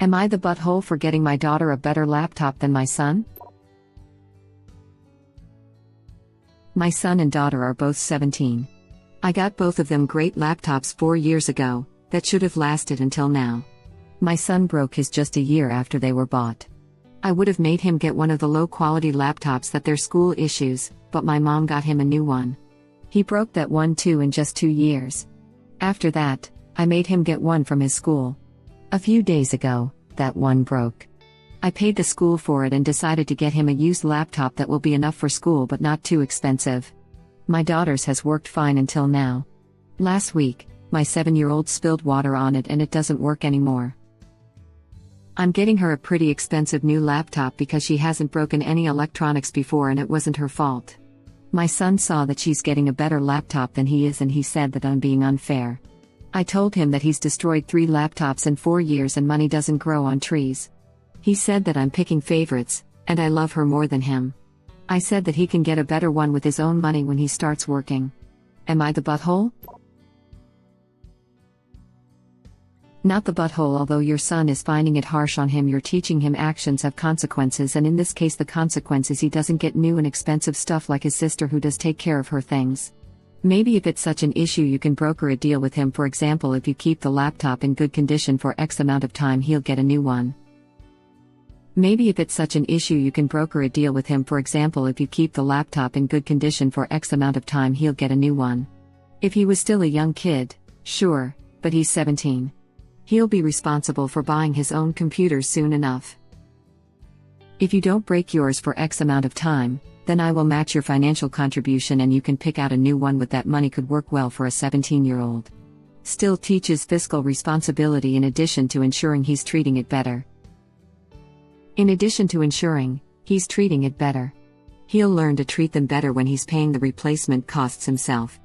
Am I the butthole for getting my daughter a better laptop than my son? My son and daughter are both 17. I got both of them great laptops 4 years ago, that should have lasted until now. My son broke his just a year after they were bought. I would have made him get one of the low-quality laptops that their school issues, but my mom got him a new one. He broke that one too in just 2 years. After that, I made him get one from his school. A few days ago, that one broke. I paid the school for it and decided to get him a used laptop that will be enough for school but not too expensive. My daughter's has worked fine until now. Last week, my 7-year-old spilled water on it and it doesn't work anymore. I'm getting her a pretty expensive new laptop because she hasn't broken any electronics before and it wasn't her fault. My son saw that she's getting a better laptop than he is and he said that I'm being unfair. I told him that he's destroyed 3 laptops in 4 years and money doesn't grow on trees. He said that I'm picking favorites, and I love her more than him. I said that he can get a better one with his own money when he starts working. Am I the butthole? Not the butthole. Although your son is finding it harsh on him, you're teaching him actions have consequences, and in this case the consequence is he doesn't get new and expensive stuff like his sister who does take care of her things. Maybe if it's such an issue you can broker a deal with him. For example, if you keep the laptop in good condition for X amount of time he'll get a new one. Maybe if it's such an issue you can broker a deal with him. For example, if you keep the laptop in good condition for X amount of time he'll get a new one. If he was still a young kid, sure, but he's 17. He'll be responsible for buying his own computer soon enough. If you don't break yours for X amount of time, then I will match your financial contribution and you can pick out a new one with that money. Could work well for a 17-year-old. Still teaches fiscal responsibility in addition to ensuring he's treating it better. He'll learn to treat them better when he's paying the replacement costs himself.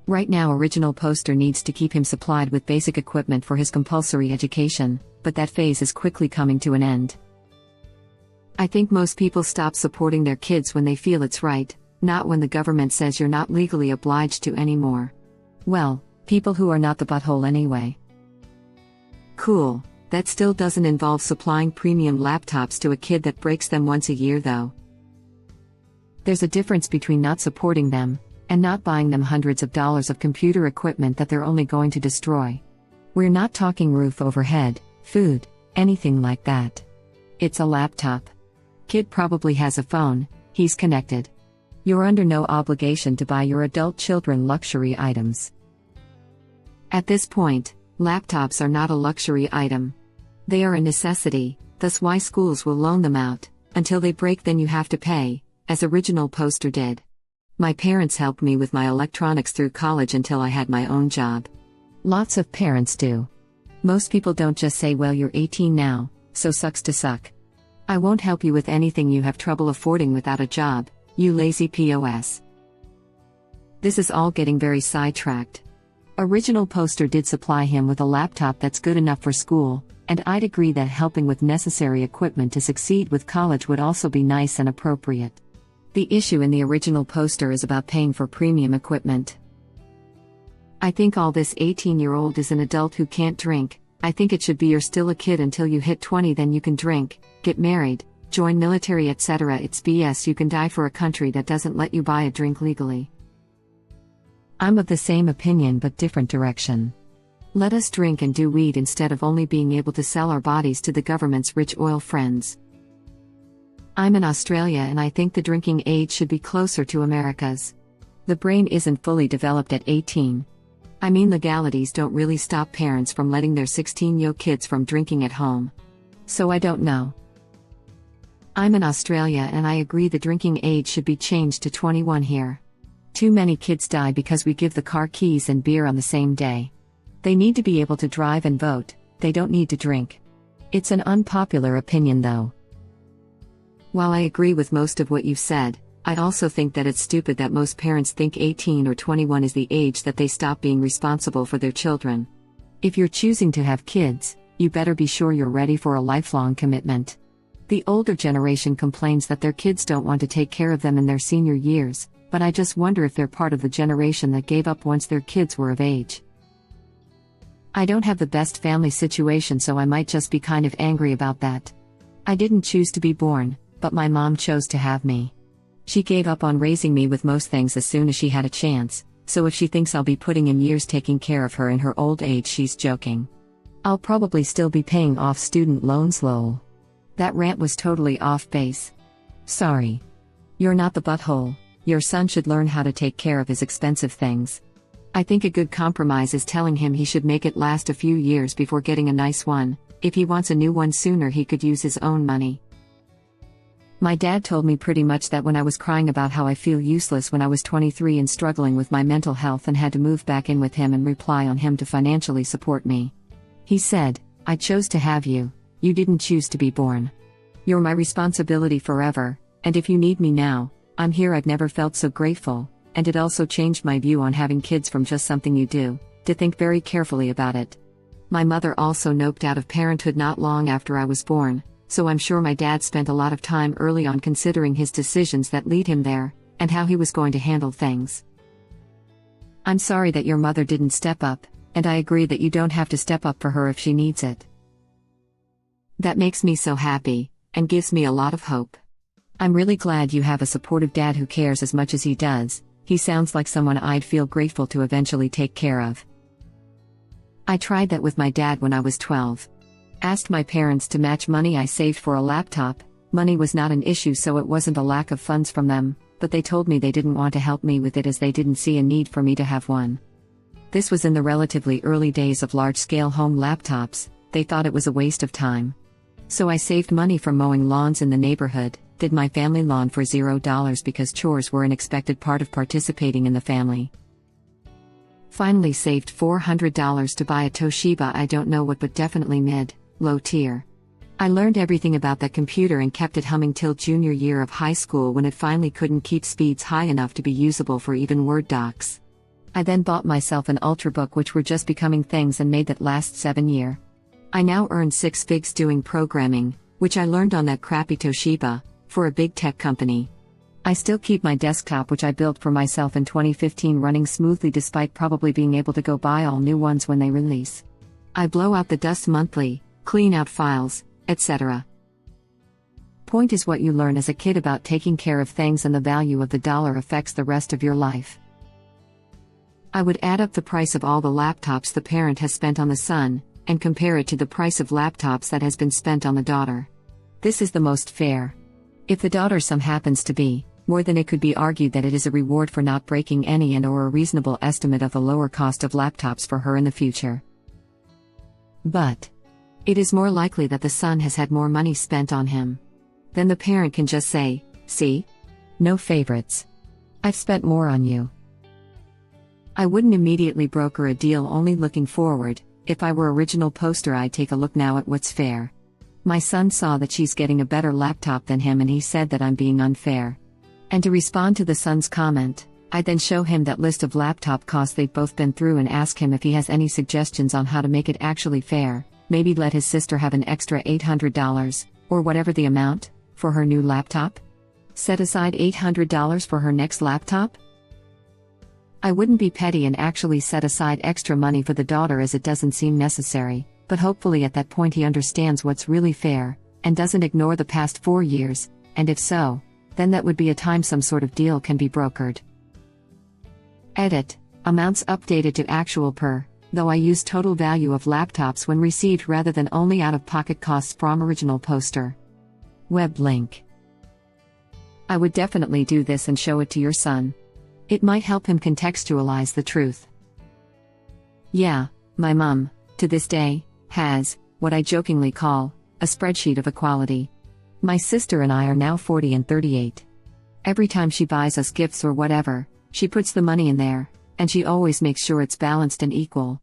Right now Original Poster needs to keep him supplied with basic equipment for his compulsory education, but that phase is quickly coming to an end. I think most people stop supporting their kids when they feel it's right, not when the government says you're not legally obliged to anymore. Well, people who are not the butthole anyway. Cool, that still doesn't involve supplying premium laptops to a kid that breaks them once a year though. There's a difference between not supporting them, and not buying them hundreds of dollars of computer equipment that they're only going to destroy. We're not talking roof over head, food, anything like that. It's a laptop. Kid probably has a phone, he's connected. You're under no obligation to buy your adult children luxury items. At this point, laptops are not a luxury item. They are a necessity, thus why schools will loan them out. Until they break then you have to pay, as Original Poster did. My parents helped me with my electronics through college until I had my own job. Lots of parents do. Most people don't just say, well, you're 18 now, so sucks to suck. I won't help you with anything you have trouble affording without a job, you lazy POS. This is all getting very sidetracked. Original Poster did supply him with a laptop that's good enough for school, and I'd agree that helping with necessary equipment to succeed with college would also be nice and appropriate. The issue in the Original Poster is about paying for premium equipment. I think all this 18-year-old is an adult who can't drink. I think it should be you're still a kid until you hit 20, then you can drink, get married, join military, etc. It's BS. You can die for a country that doesn't let you buy a drink legally. I'm of the same opinion but different direction. Let us drink and do weed instead of only being able to sell our bodies to the government's rich oil friends. I'm in Australia and I think the drinking age should be closer to America's. The brain isn't fully developed at 18. I mean, legalities don't really stop parents from letting their 16-year-old kids from drinking at home. So I don't know. I'm in Australia and I agree the drinking age should be changed to 21 here. Too many kids die because we give the car keys and beer on the same day. They need to be able to drive and vote, they don't need to drink. It's an unpopular opinion though. While I agree with most of what you've said, I also think that it's stupid that most parents think 18 or 21 is the age that they stop being responsible for their children. If you're choosing to have kids, you better be sure you're ready for a lifelong commitment. The older generation complains that their kids don't want to take care of them in their senior years, but I just wonder if they're part of the generation that gave up once their kids were of age. I don't have the best family situation, so I might just be kind of angry about that. I didn't choose to be born, but my mom chose to have me. She gave up on raising me with most things as soon as she had a chance, so if she thinks I'll be putting in years taking care of her in her old age, she's joking. I'll probably still be paying off student loans, lol. That rant was totally off base. Sorry. You're not the butthole. Your son should learn how to take care of his expensive things. I think a good compromise is telling him he should make it last a few years before getting a nice one. If he wants a new one sooner, he could use his own money. My dad told me pretty much that when I was crying about how I feel useless when I was 23 and struggling with my mental health and had to move back in with him and rely on him to financially support me. He said, "I chose to have you. You didn't choose to be born. You're my responsibility forever, and if you need me now, I'm here." I've never felt so grateful, and it also changed my view on having kids from just something you do, to think very carefully about it. My mother also noped out of parenthood not long after I was born, so I'm sure my dad spent a lot of time early on considering his decisions that lead him there, and how he was going to handle things. I'm sorry that your mother didn't step up, and I agree that you don't have to step up for her if she needs it. That makes me so happy, and gives me a lot of hope. I'm really glad you have a supportive dad who cares as much as he does. He sounds like someone I'd feel grateful to eventually take care of. I tried that with my dad when I was 12. Asked my parents to match money I saved for a laptop. Money was not an issue, so it wasn't a lack of funds from them, but they told me they didn't want to help me with it as they didn't see a need for me to have one. This was in the relatively early days of large-scale home laptops. They thought it was a waste of time. So I saved money from mowing lawns in the neighborhood, did my family lawn for $0 because chores were an expected part of participating in the family. Finally saved $400 to buy a Toshiba, I don't know what, but definitely mid-low tier. I learned everything about that computer and kept it humming till junior year of high school when it finally couldn't keep speeds high enough to be usable for even Word docs. I then bought myself an Ultrabook, which were just becoming things, and made that last 7 years. I now earn 6 figures doing programming, which I learned on that crappy Toshiba, for a big tech company. I still keep my desktop, which I built for myself in 2015, running smoothly despite probably being able to go buy all new ones when they release. I blow out the dust monthly, clean out files, etc. Point is, what you learn as a kid about taking care of things and the value of the dollar affects the rest of your life. I would add up the price of all the laptops the parent has spent on the son, and compare it to the price of laptops that has been spent on the daughter. This is the most fair. If the daughter's sum happens to be more, then it could be argued that it is a reward for not breaking any and/or a reasonable estimate of the lower cost of laptops for her in the future. But it is more likely that the son has had more money spent on him. Then the parent can just say, "See? No favorites. I've spent more on you." I wouldn't immediately broker a deal only looking forward. If I were original poster, I'd take a look now at what's fair. My son saw that she's getting a better laptop than him, and he said that I'm being unfair. And to respond to the son's comment, I then show him that list of laptop costs they've both been through and ask him if he has any suggestions on how to make it actually fair. Maybe let his sister have an extra $800, or whatever the amount, for her new laptop? Set aside $800 for her next laptop? I wouldn't be petty and actually set aside extra money for the daughter, as it doesn't seem necessary, but hopefully at that point he understands what's really fair, and doesn't ignore the past 4 years, and if so, then that would be a time some sort of deal can be brokered. Edit. Amounts updated to actual per, though I use total value of laptops when received rather than only out-of-pocket costs from original poster. Web link. I would definitely do this and show it to your son. It might help him contextualize the truth. Yeah, my mom, to this day, has what I jokingly call a spreadsheet of equality. My sister and I are now 40 and 38. Every time she buys us gifts or whatever, she puts the money in there, and she always makes sure it's balanced and equal.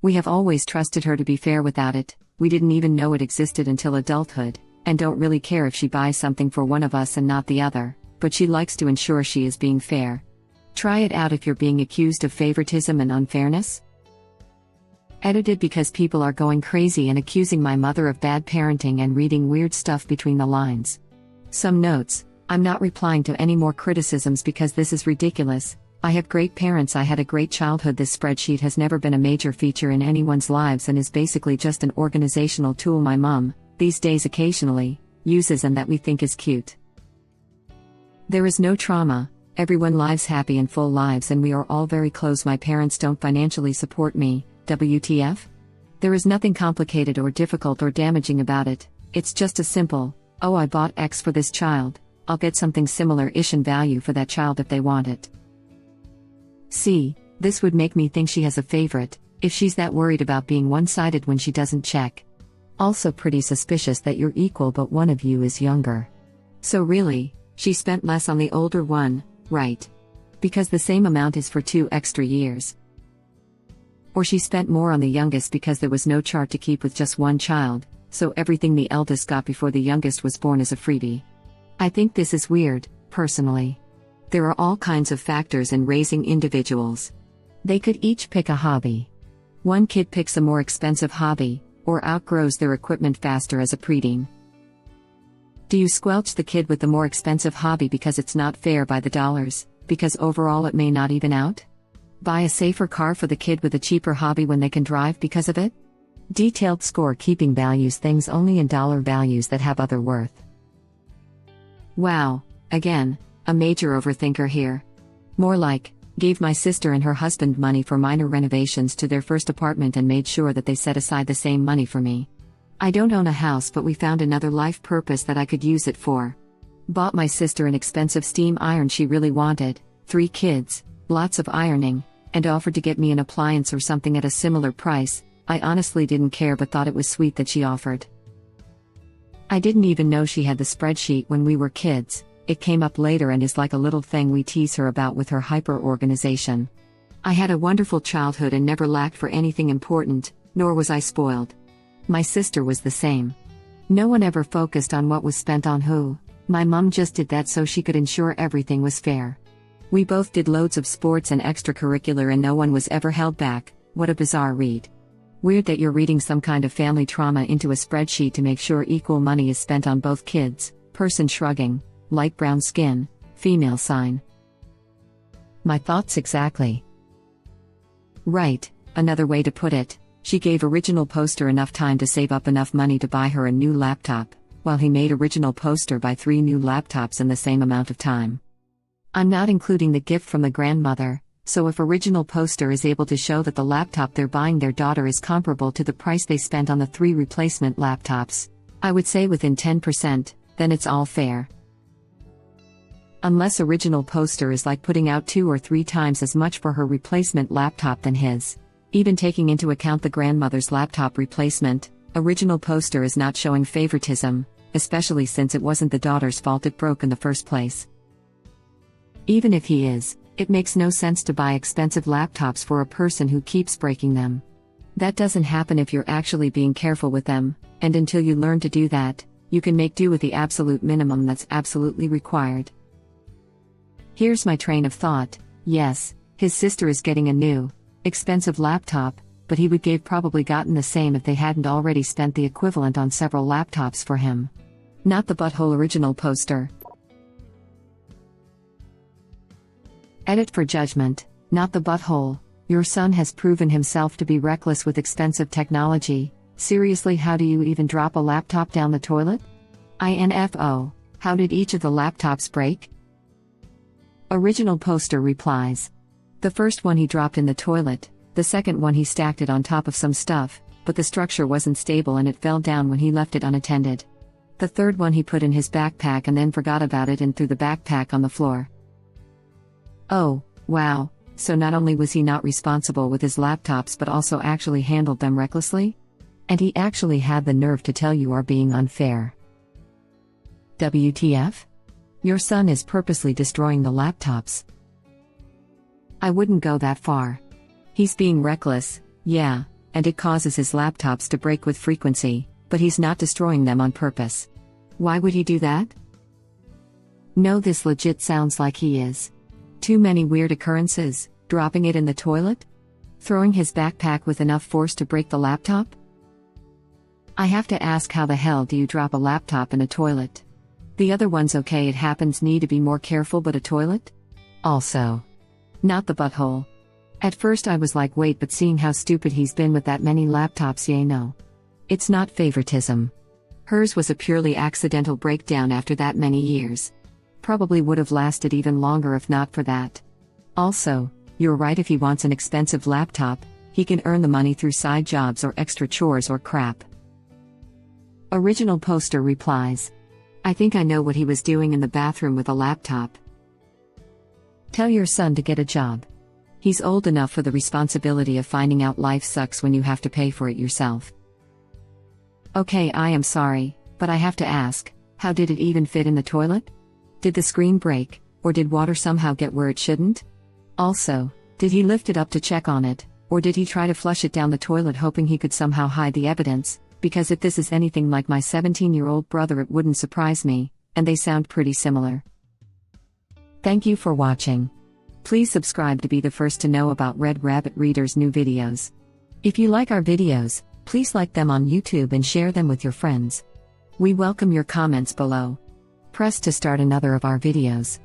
We have always trusted her to be fair without it. We didn't even know it existed until adulthood, and don't really care if she buys something for one of us and not the other, but she likes to ensure she is being fair. Try it out if you're being accused of favoritism and unfairness. Edited because people are going crazy and accusing my mother of bad parenting and reading weird stuff between the lines. Some notes: I'm not replying to any more criticisms because this is ridiculous, I have great parents. I had a great childhood. This spreadsheet has never been a major feature in anyone's lives and is basically just an organizational tool my mom, these days occasionally, uses and that we think is cute. There is no trauma, everyone lives happy and full lives and we are all very close. My parents don't financially support me, WTF? There is nothing complicated or difficult or damaging about it, it's just a simple, oh I bought X for this child, I'll get something similar-ish in value for that child if they want it. See, this would make me think she has a favorite, if she's that worried about being one-sided when she doesn't check. Also pretty suspicious that you're equal but one of you is younger. So really, she spent less on the older one, right? Because the same amount is for 2 extra years. Or she spent more on the youngest because there was no chart to keep with just one child, so everything the eldest got before the youngest was born is a freebie. I think this is weird, personally. There are all kinds of factors in raising individuals. They could each pick a hobby. One kid picks a more expensive hobby, or outgrows their equipment faster as a preteen. Do you squelch the kid with the more expensive hobby because it's not fair by the dollars, because overall it may not even out? Buy a safer car for the kid with a cheaper hobby when they can drive because of it? Detailed score-keeping values things only in dollar values that have other worth. Wow, again, a major overthinker here. More like, gave my sister and her husband money for minor renovations to their first apartment and made sure that they set aside the same money for me. I don't own a house but we found another life purpose that I could use it for. Bought my sister an expensive steam iron she really wanted, 3 kids, lots of ironing, and offered to get me an appliance or something at a similar price. I honestly didn't care but thought it was sweet that she offered. I didn't even know she had the spreadsheet when we were kids, it came up later and is like a little thing we tease her about with her hyper-organization. I had a wonderful childhood and never lacked for anything important, nor was I spoiled. My sister was the same. No one ever focused on what was spent on who, my mom just did that so she could ensure everything was fair. We both did loads of sports and extracurricular and no one was ever held back. What a bizarre read. Weird that you're reading some kind of family trauma into a spreadsheet to make sure equal money is spent on both kids. Person shrugging, light brown skin, female sign. My thoughts exactly. Right, another way to put it, she gave original poster enough time to save up enough money to buy her a new laptop, while he made original poster buy 3 new laptops in the same amount of time. I'm not including the gift from the grandmother, so if original poster is able to show that the laptop they're buying their daughter is comparable to the price they spent on the 3 replacement laptops, I would say within 10%, then it's all fair. Unless original poster is like putting out 2 or 3 times as much for her replacement laptop than his. Even taking into account the grandmother's laptop replacement, original poster is not showing favoritism, especially since it wasn't the daughter's fault it broke in the first place. Even if he is, it makes no sense to buy expensive laptops for a person who keeps breaking them. That doesn't happen if you're actually being careful with them, and until you learn to do that, you can make do with the absolute minimum that's absolutely required. Here's my train of thought. Yes, his sister is getting a new, expensive laptop, but he would have probably gotten the same if they hadn't already spent the equivalent on several laptops for him. Not the butthole original poster. Edit for judgment, not the butthole. Your son has proven himself to be reckless with expensive technology. Seriously, how do you even drop a laptop down the toilet? INFO, how did each of the laptops break? Original poster replies. The first one he dropped in the toilet, the second one he stacked it on top of some stuff, but the structure wasn't stable and it fell down when he left it unattended. The third one he put in his backpack and then forgot about it and threw the backpack on the floor. Oh, wow, so not only was he not responsible with his laptops but also actually handled them recklessly? And he actually had the nerve to tell you are being unfair. WTF? Your son is purposely destroying the laptops. I wouldn't go that far. He's being reckless, yeah, and it causes his laptops to break with frequency, but he's not destroying them on purpose. Why would he do that? No, this legit sounds like he is. Too many weird occurrences, dropping it in the toilet? Throwing his backpack with enough force to break the laptop? I have to ask, how the hell do you drop a laptop in a toilet? The other one's okay, it happens, need to be more careful, but a toilet? Also, Not the butthole. At first I was like, wait, but seeing how stupid he's been with that many laptops, no. It's not favoritism. Hers was a purely accidental breakdown after that many years. Probably would have lasted even longer if not for that. Also, you're right, if he wants an expensive laptop, he can earn the money through side jobs or extra chores or crap. Original poster replies, I think I know what he was doing in the bathroom with a laptop. Tell your son to get a job. He's old enough for the responsibility of finding out life sucks when you have to pay for it yourself. Okay, I am sorry, but I have to ask, how did it even fit in the toilet? Did the screen break, or did water somehow get where it shouldn't? Also, did he lift it up to check on it, or did he try to flush it down the toilet hoping he could somehow hide the evidence? Because if this is anything like my 17-year-old brother, it wouldn't surprise me, and they sound pretty similar. Thank you for watching. Please subscribe to be the first to know about Red Rabbit Reader's new videos. If you like our videos, please like them on YouTube and share them with your friends. We welcome your comments below. Press to start another of our videos.